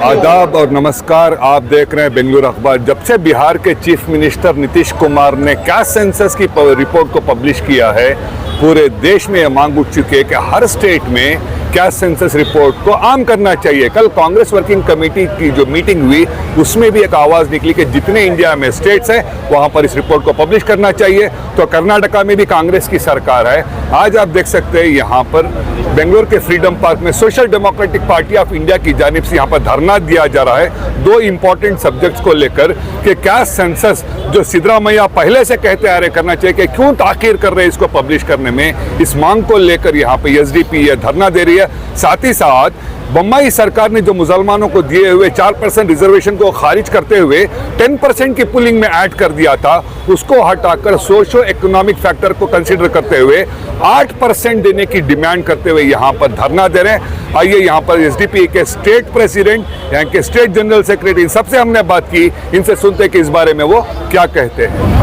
आदाब और नमस्कार। आप देख रहे हैं बेंगलुरु अखबार। जब से बिहार के चीफ मिनिस्टर नीतीश कुमार ने कैश सेंसस की रिपोर्ट को पब्लिश किया है, पूरे देश में यह मांग उठ चुकी है कि हर स्टेट में कैश सेंसस रिपोर्ट को आम करना चाहिए। कल कांग्रेस वर्किंग कमेटी की जो मीटिंग हुई उसमें भी एक आवाज़ निकली कि जितने इंडिया में स्टेट्स हैं वहाँ पर इस रिपोर्ट को पब्लिश करना चाहिए। तो कर्नाटका में भी कांग्रेस की सरकार है। आज आप देख सकते हैं यहाँ पर बेंगलुरु के फ्रीडम पार्क में social democratic party of India की जानिब से यहाँ पर धरना दिया जा रहा है दो इंपॉर्टेंट सब्जेक्ट्स को लेकर कि कैश सेंसस जो सिद्धरामैया पहले से कहते आ रहे करना चाहिए कि क्यों ताखीर कर रहे हैं इसको पब्लिश करने में। इस मांग को लेकर यहाँ पे एसडीपी धरना दे रही है। साथ ही साथ बम्बई सरकार ने जो मुसलमानों को दिए हुए 4% रिजर्वेशन को खारिज करते हुए 10% की पुलिंग में ऐड कर दिया था, उसको हटाकर सोशो इकोनॉमिक फैक्टर को कंसीडर करते हुए 8% देने की डिमांड करते हुए यहाँ पर धरना दे रहे हैं। आइए यहाँ पर एसडीपी के स्टेट प्रेसिडेंट, यहाँ के स्टेट जनरल सेक्रेटरी, इन सबसे हमने बात की, इनसे सुनते हैं कि इस बारे में वो क्या कहते हैं।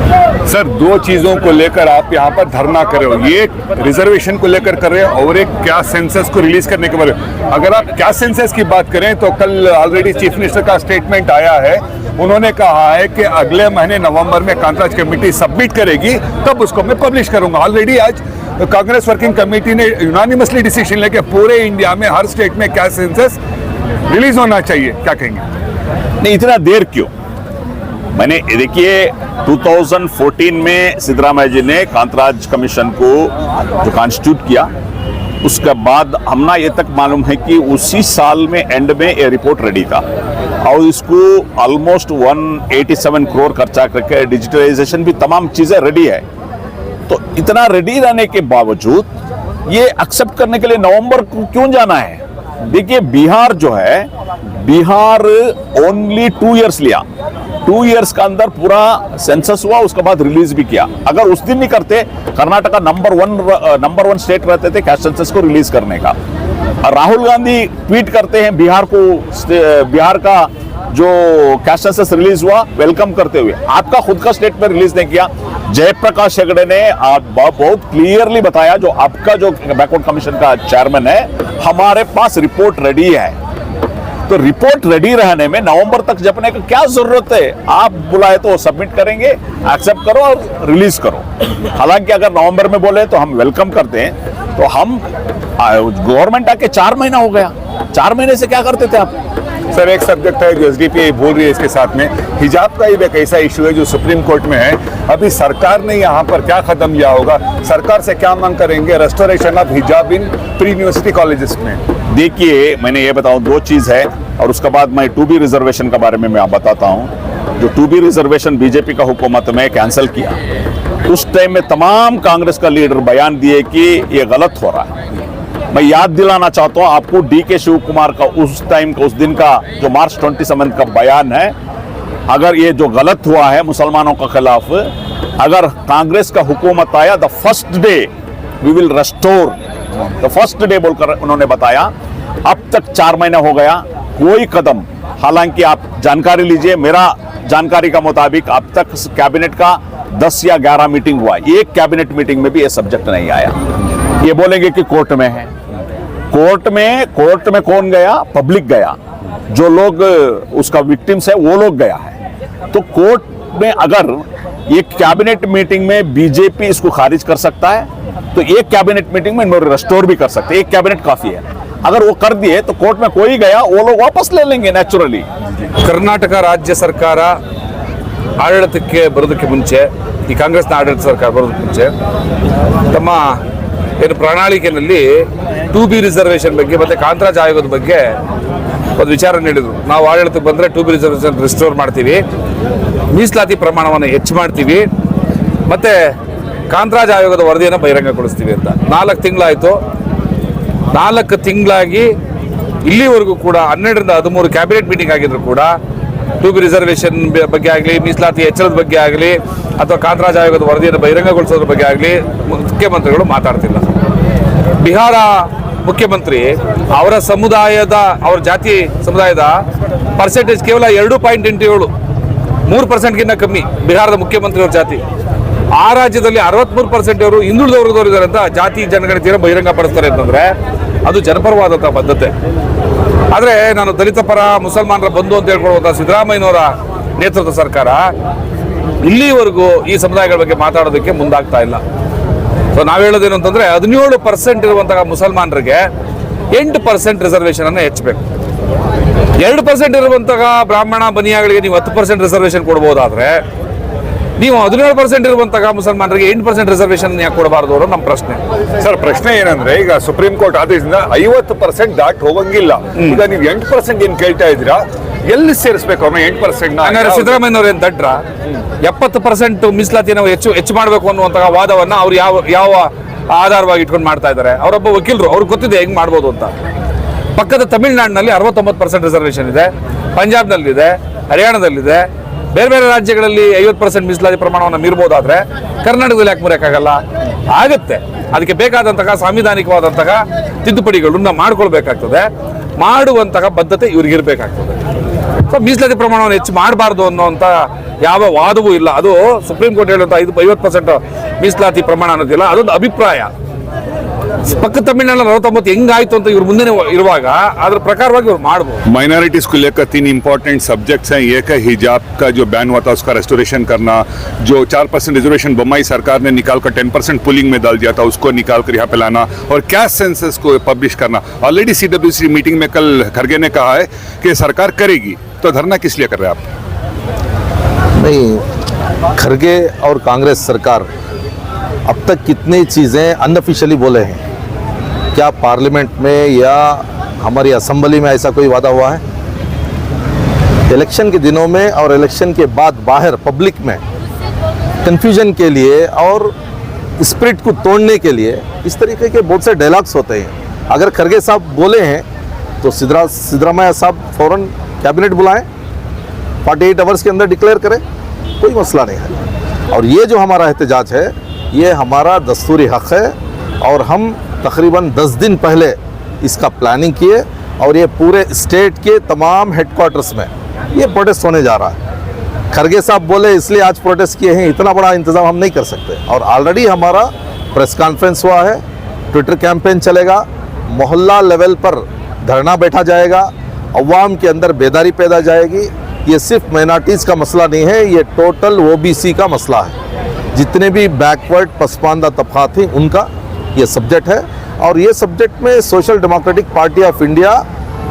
सर, दो चीज़ों को लेकर आप यहाँ पर धरना कर रहे हो, ये रिजर्वेशन को लेकर कर रहे हो और एक कैश सेंसस को रिलीज करने के बारे में। अगर आप कैश सेंसस की बात करें तो कल ऑलरेडी चीफ मिनिस्टर का स्टेटमेंट आया है। उन्होंने कहा है कि अगले महीने नवंबर में कांताराज कमेटी सबमिट करेगी, तब उसको मैं पब्लिश करूंगा। ऑलरेडी आज कांग्रेस वर्किंग कमेटी ने यूनानिमसली डिसीजन लेके पूरे इंडिया में हर स्टेट में कैश सेंसस रिलीज होना चाहिए। क्या कहेंगे? नहीं, इतना देर क्यों? मैंने देखिए 2014 में सिद्धरामैया जी ने कांताराज कमीशन को जो कॉन्स्टिट्यूट किया, उसके बाद हमना ये तक मालूम है कि उसी साल में एंड में ये रिपोर्ट रेडी था और इसको ऑलमोस्ट 187 करोड़ खर्चा करके डिजिटलाइजेशन भी तमाम चीजें रेडी है। तो इतना रेडी रहने के बावजूद ये एक्सेप्ट करने के लिए नवंबर को क्यों जाना है? देखिए, बिहार जो है, बिहार ओनली 2 इयर्स लिया, 2 इयर्स का अंदर पूरा सेंसस हुआ, उसके बाद रिलीज भी किया। अगर उस दिन नहीं करते, कर्नाटका नंबर वन स्टेट रहते थे कैश सेंसस को रिलीज करने का। और राहुल गांधी ट्वीट करते हैं बिहार का जो कैश सेंसस रिलीज हुआ वेलकम करते हुए, आपका खुद का स्टेट में रिलीज नहीं किया। जयप्रकाश हेगड़े ने बहुत क्लियरली बताया, जो आपका जो बैकवर्ड कमीशन का चेयरमैन है, हमारे पास रिपोर्ट रेडी है। तो रिपोर्ट रेडी रहने में नवंबर तक जपने का क्या जरूरत है? आप बुलाए तो सबमिट करेंगे, एक्सेप्ट करो और रिलीज करो। हालांकि अगर नवंबर में बोले तो हम वेलकम करते हैं। तो हम गवर्नमेंट आके 4 महीना हो गया, 4 महीने से क्या करते थे आप? सर, एक सब्जेक्ट है जो एसडीपी बोल रही है, इसके साथ में हिजाब का एक ऐसा इशू है जो सुप्रीम कोर्ट में है। अभी सरकार ने यहाँ पर क्या कदम लिया होगा? सरकार से क्या मांग करेंगे? रेस्टोरेशन ऑफ हिजाब इन प्री यूनिवर्सिटी कॉलेजेस में। देखिए, मैंने ये बताऊं, 2 चीज है और उसके बाद मैं 2B रिजर्वेशन के बारे में मैं बताता हूं। जो 2B रिजर्वेशन बीजेपी का हुकूमत में कैंसिल किया, उस टाइम में तमाम कांग्रेस का लीडर बयान दिए कि ये गलत हो रहा है। मैं याद दिलाना चाहता हूं आपको DK शिव कुमार का उस टाइम का, उस दिन का जो मार्च 27 का बयान है। अगर ये जो गलत हुआ है मुसलमानों के खिलाफ, अगर कांग्रेस का हुकूमत आया, the first day we will restore, the first day बोलकर उन्होंने बताया। अब तक 4 महीना हो गया, कोई कदम। हालांकि आप जानकारी लीजिए, मेरा जानकारी का मुताबिक अब तक कैबिनेट का 10 या 11 मीटिंग हुआ, एक कैबिनेट मीटिंग में भी ये सब्जेक्ट नहीं आया। ये बोलेंगे कि कोर्ट में है। कोर्ट में कौन गया? पब्लिक गया, जो लोग उसका विक्टिम्स है वो लोग गया है। तो कोर्ट में अगर एक कैबिनेट मीटिंग में बीजेपी इसको खारिज कर सकता है, तो एक कैबिनेट मीटिंग में रेस्टोर भी कर सकते हैं। एक कैबिनेट काफी है। अगर वो कर दिए तो कोर्ट में कोई गया, वो लोग वापस ले लेंगे नेचुरली। ಕರ್ನಾಟಕ ರಾಜ್ಯ ಸರ್ಕಾರ ಆಡಳಿತಕ್ಕೆ ಬರೋದಕ್ಕೆ ಮುಂಚೆ, ಈ ಕಾಂಗ್ರೆಸ್ನ ಆಡಳಿತ ಸರ್ಕಾರ ಬರೋದಕ್ಕೆ ಮುಂಚೆ ತಮ್ಮ ಏನು ಪ್ರಣಾಳಿಕೆಯಲ್ಲಿ 2B ರಿಸರ್ವೇಷನ್ ಬಗ್ಗೆ ಮತ್ತು ಕಾಂತರಾಜ್ ಆಯೋಗದ ಬಗ್ಗೆ ಒಂದು ವಿಚಾರ ನೀಡಿದರು. ನಾವು ಆಡಳಿತಕ್ಕೆ ಬಂದರೆ 2B ರಿಸರ್ವೇಷನ್ ರಿಸ್ಟೋರ್ ಮಾಡ್ತೀವಿ, ಮೀಸಲಾತಿ ಪ್ರಮಾಣವನ್ನು ಹೆಚ್ಚು ಮಾಡ್ತೀವಿ ಮತ್ತು ಕಾಂತರಾಜ್ ಆಯೋಗದ ವರದಿಯನ್ನು ಬಹಿರಂಗಗೊಳಿಸ್ತೀವಿ ಅಂತ. 4 ತಿಂಗಳಾಯಿತು. 4 ತಿಂಗಳಾಗಿ ಇಲ್ಲಿವರೆಗೂ ಕೂಡ 12 ರಿಂದ 13 ಕ್ಯಾಬಿನೆಟ್ ಮೀಟಿಂಗ್ ಆಗಿದ್ರು ಕೂಡ 2B ರಿಸರ್ವೇಷನ್ ಬಗ್ಗೆ ಆಗಲಿ, ಮೀಸಲಾತಿ ಹೆಚ್ಚಳದ ಬಗ್ಗೆ ಆಗಲಿ, ಅಥವಾ ಕಾಂತರಾಜ್ ಆಯೋಗದ ವರದಿಯನ್ನು ಬಹಿರಂಗಗೊಳಿಸೋದ್ರ ಬಗ್ಗೆ ಆಗಲಿ ಮುಖ್ಯಮಂತ್ರಿಗಳು ಮಾತಾಡ್ತಿಲ್ಲ. ಬಿಹಾರ ಮುಖ್ಯಮಂತ್ರಿ ಅವರ ಸಮುದಾಯದ, ಅವರ ಜಾತಿ ಸಮುದಾಯದ ಪರ್ಸೆಂಟೇಜ್ ಕೇವಲ 2.87, 3%ಗಿಂತ ಕಮ್ಮಿ ಬಿಹಾರದ ಮುಖ್ಯಮಂತ್ರಿಯವರ ಜಾತಿ. ಆ ರಾಜ್ಯದಲ್ಲಿ 63% ಅವರು ಹಿಂದುಳಿದ ವರ್ಗದವರು ಇದ್ದಾರೆ ಅಂತ ಜಾತಿ ಜನಗಣತಿಯನ್ನು ಬಹಿರಂಗಪಡಿಸ್ತಾರೆ ಅಂತಂದ್ರೆ ಅದು ಜನಪರವಾದಂಥ ಪದ್ಧತಿ. ಆದರೆ ನಾನು ದಲಿತ ಪರ ಮುಸಲ್ಮಾನರ ಬಂಧು ಅಂತ ಹೇಳ್ಕೊಳ್ಳುವಂಥ ಸಿದ್ದರಾಮಯ್ಯನವರ ನೇತೃತ್ವದ ಸರ್ಕಾರ ಇಲ್ಲಿವರೆಗೂ ಈ ಸಮುದಾಯಗಳ ಬಗ್ಗೆ ಮಾತಾಡೋದಕ್ಕೆ ಮುಂದಾಗ್ತಾ ಇಲ್ಲ. ಸೊ ನಾವು ಹೇಳೋದೇನು ಅಂತಂದರೆ 17% ಇರುವಂತಹ ಮುಸಲ್ಮಾನರಿಗೆ 8% ರಿಸರ್ವೇಷನ್ ಅನ್ನು ಹೆಚ್ಚಬೇಕು. 2% ಇರುವಂತಹ ಬ್ರಾಹ್ಮಣ ಬನಿಯಾಗಳಿಗೆ ನೀವು 10% ರಿಸರ್ವೇಷನ್ ಕೊಡ್ಬೋದಾದ್ರೆ ನೀವು 17% ಇರುವಂತಹ ಮುಸಲ್ಮಾನರಿಗೆ 8% ರಿಸರ್ವೇಷನ್ ಯಾಕೆ ಕೊಡಬಾರ್ದು ಅನ್ನೋದು ನಮ್ಮ ಪ್ರಶ್ನೆ. ಸರ್, ಪ್ರಶ್ನೆ ಏನಂದ್ರೆ ಈಗ ಸುಪ್ರೀಂ ಕೋರ್ಟ್ ಆದೇಶದಿಂದ 50% ದಾಟ್ ಹೋಗಂಗಿಲ್ಲ. ಈಗ ನೀವು 8% ಏನ್ ಕೇಳ್ತಾ ಇದ್ದೀರಾ, ಎಲ್ಲಿ ಸೇರಿಸಬೇಕು ಅವ್ರನ್ನ 8%? ಹಂಗಾರೆ ಸಿದ್ದರಾಮಯ್ಯನವ್ರು ಏನು ದಡ್ರ? 70% ಮೀಸಲಾತಿ ನಾವು ಹೆಚ್ಚು ಮಾಡಬೇಕು ಅನ್ನುವಂತಹ ವಾದವನ್ನ ಅವ್ರು ಯಾವ ಆಧಾರವಾಗಿ ಇಟ್ಕೊಂಡು ಮಾಡ್ತಾ ಇದ್ದಾರೆ? ಅವರೊಬ್ಬ ವಕೀಲರು, ಅವ್ರಿಗೆ ಗೊತ್ತಿದೆ ಹೆಂಗ್ ಮಾಡ್ಬೋದು ಅಂತ. ಪಕ್ಕದ ತಮಿಳುನಾಡಿನಲ್ಲಿ 69% ರಿಸರ್ವೇಷನ್ ಇದೆ, ಪಂಜಾಬ್ನಲ್ಲಿದೆ, ಹರಿಯಾಣದಲ್ಲಿದೆ, ಬೇರೆ ಬೇರೆ ರಾಜ್ಯಗಳಲ್ಲಿ 50% ಮೀಸಲಾತಿ ಪ್ರಮಾಣವನ್ನು ಮೀರ್ಬೋದಾದ್ರೆ ಕರ್ನಾಟಕದಲ್ಲಿ ಯಾಕೆ ಮುರಿಯಕ್ಕಾಗಲ್ಲ? ಆಗುತ್ತೆ. ಅದಕ್ಕೆ ಬೇಕಾದಂತಹ ಸಾಂವಿಧಾನಿಕವಾದಂತಹ ತಿದ್ದುಪಡಿಗಳನ್ನ ಮಾಡ್ಕೊಳ್ಬೇಕಾಗ್ತದೆ. ಮಾಡುವಂತಹ ಬದ್ಧತೆ ಇವ್ರಿಗೆ ಇರಬೇಕಾಗ್ತದೆ. ಸೊ ಮೀಸಲಾತಿ ಪ್ರಮಾಣವನ್ನು ಹೆಚ್ಚು ಮಾಡಬಾರ್ದು ಅನ್ನೋಂಥ ಯಾವ ವಾದವೂ ಇಲ್ಲ. ಅದು ಸುಪ್ರೀಂ ಕೋರ್ಟ್ ಹೇಳುವಂಥ 50% ಮೀಸಲಾತಿ ಪ್ರಮಾಣ ಅನ್ನೋದಿಲ್ಲ, ಅದೊಂದು ಅಭಿಪ್ರಾಯ. ಪಕ್ಕ तमिलनाडु 49 ಹೆಂಗಾಯ್ತು ಅಂತ ಇವ್ರು ಮುಂದೆ ಇರುವಾಗ ಅದ್ರ ಪ್ರಕಾರವಾಗಿ ಇವ್ರು ಮಾಡಬಹುದು. माइनॉरिटीज को लेकर 3 इंपॉर्टेंट सब्जेक्ट्स हैं. एक है हिजाब का जो बैन हुआ था उसका रेस्टोरेशन करना, जो 4% रिजर्वेशन बम्बई सरकार ने निकाल कर 10% पुलिंग में डाल दिया था उसको निकाल कर यहाँ पे लाना, और कैश सेंसस को पब्लिश करना. ऑलरेडी CWC मीटिंग में कल खरगे ने कहा है कि सरकार करेगी, तो धरना किस लिए कर रहे हैं आप? नहीं, खरगे और कांग्रेस सरकार अब तक कितनी चीज़ें अनऑफिशियली बोले हैं? क्या पार्लियामेंट में या हमारी असेंबली में ऐसा कोई वादा हुआ है? इलेक्शन के दिनों में और इलेक्शन के बाद बाहर पब्लिक में कन्फ्यूजन के लिए और स्पिरिट को तोड़ने के लिए इस तरीके के बहुत से डायलॉग्स होते हैं. अगर खरगे साहब बोले हैं तो सिद्धरामैया साहब फ़ौरन कैबिनेट बुलाएं, 48 आवर्स के अंदर डिक्लेयर करें, कोई मसला नहीं है. और ये जो हमारा एहतजाज है ये हमारा दस्तूरी हक़ है, और हम तकरीबन 10 दिन पहले इसका प्लानिंग किए और ये पूरे स्टेट के तमाम हेडक्वार्टर्स में ये प्रोटेस्ट होने जा रहा है. खरगे साहब बोले इसलिए आज प्रोटेस्ट किए हैं, इतना बड़ा इंतज़ाम हम नहीं कर सकते. और ऑलरेडी हमारा प्रेस कॉन्फ्रेंस हुआ है, ट्विटर कैंपेन चलेगा, मोहल्ला लेवल पर धरना बैठा जाएगा, अवाम के अंदर बेदारी पैदा जाएगी. ये सिर्फ माइनॉरिटीज़ का मसला नहीं है, ये टोटल OBC का मसला है. जितने भी बैकवर्ड पसमानदा तबक़ात हैं उनका ये सब्जेक्ट है, और ये सब्जेक्ट में social democratic party of India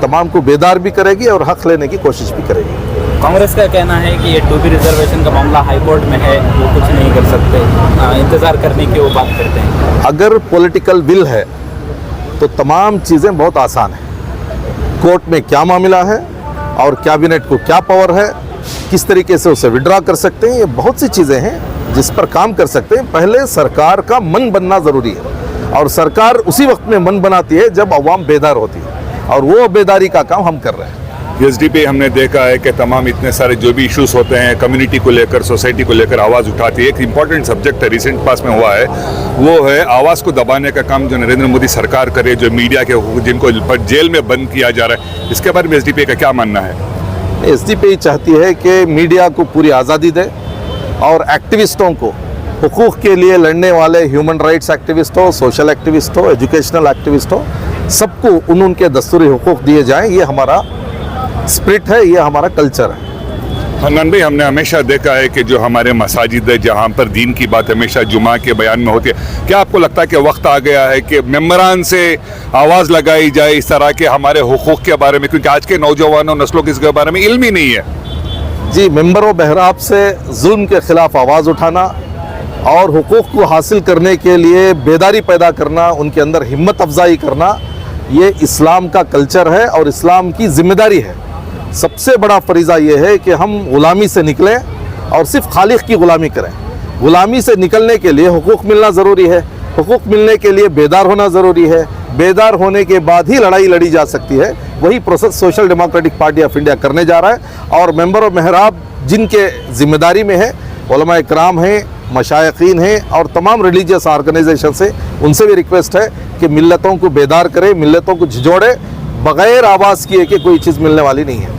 तमाम को बेदार भी करेगी और हक़ लेने की कोशिश भी करेगी. कांग्रेस का कहना है कि ये 2B रिजर्वेशन का मामला हाई कोर्ट में है, वो कुछ नहीं कर सकते, इंतज़ार करने की वो बात करते हैं. अगर पॉलिटिकल विल है तो तमाम चीज़ें बहुत आसान हैं. कोर्ट में क्या मामला है और कैबिनेट को क्या पावर है, किस तरीके से उसे विड्रॉ कर सकते हैं, ये बहुत सी चीज़ें हैं जिस पर काम कर सकते हैं. पहले सरकार का मन बनना ज़रूरी है, और सरकार उसी वक्त में मन बनाती है जब अवाम बेदार होती है, और वो बेदारी का काम हम कर रहे हैं. SDP हमने देखा है कि तमाम इतने सारे जो भी इश्यूज होते हैं कम्युनिटी को लेकर, सोसाइटी को लेकर आवाज़ उठाती है. एक इंपॉर्टेंट सब्जेक्ट है रिसेंट पास में हुआ है, वो है आवाज़ को दबाने का काम जो नरेंद्र मोदी सरकार करे, जो मीडिया के जिनको जेल में बंद किया जा रहा है. इसके बारे में SDP का क्या मानना है? SDP चाहती है कि मीडिया को पूरी आज़ादी दे, और एक्टिविस्टों को, हुकूक़ के लिए लड़ने वाले ह्यूमन राइट्स एक्टिविस्ट हो, सोशल एक्टिविस्ट हो, एजुकेशनल एक्टिविस्ट हो, सबको उनके दस्तूरी हुकूक़ दिए जाएं. ये हमारा स्पिरिट है, ये हमारा कल्चर है. हन्नान भाई, हमने हमेशा देखा है कि जो हमारे मसाजिद है जहाँ पर दीन की बात हमेशा जुमा के बयान में होती है, क्या आपको लगता है कि वक्त आ गया है कि मेंबरान से आवाज़ लगाई जाए इस तरह के हमारे हुकूक़ के बारे में, क्योंकि आज के नौजवानों नस्लों को इसके बारे में इल्म ही नहीं है? जी, मेंबरों बहराब से जुल्म के ख़िलाफ़ आवाज़ उठाना और हुकूक़ को हासिल करने के लिए बेदारी पैदा करना, उनके अंदर हिम्मत अफजाई करना, ये इस्लाम का कल्चर है और इस्लाम की ज़िम्मेदारी है. सबसे बड़ा फरीज़ा ये है कि हम ग़ुलामी से निकलें और सिर्फ खालिक की ग़ुलामी करें. ग़ुलामी से निकलने के लिए हुकूक़ मिलना ज़रूरी है, हुकूक़ मिलने के लिए बेदार होना ज़रूरी है, बेदार होने के बाद ही लड़ाई लड़ी जा सकती है. वही process social democratic party of India करने जा रहा है. और मेंबर ऑफ मेहराब जिनके ज़िम्मेदारी में है, उलमा इकराम हैं, मशाइखीन हैं, और तमाम रिलीजियस ऑर्गेनाइजेशन से उनसे भी रिक्वेस्ट है कि मिल्लतों को बेदार करे, मिल्लतों को झिझोड़े, बग़ैर आवाज़ किए कि कोई चीज़ मिलने वाली नहीं है.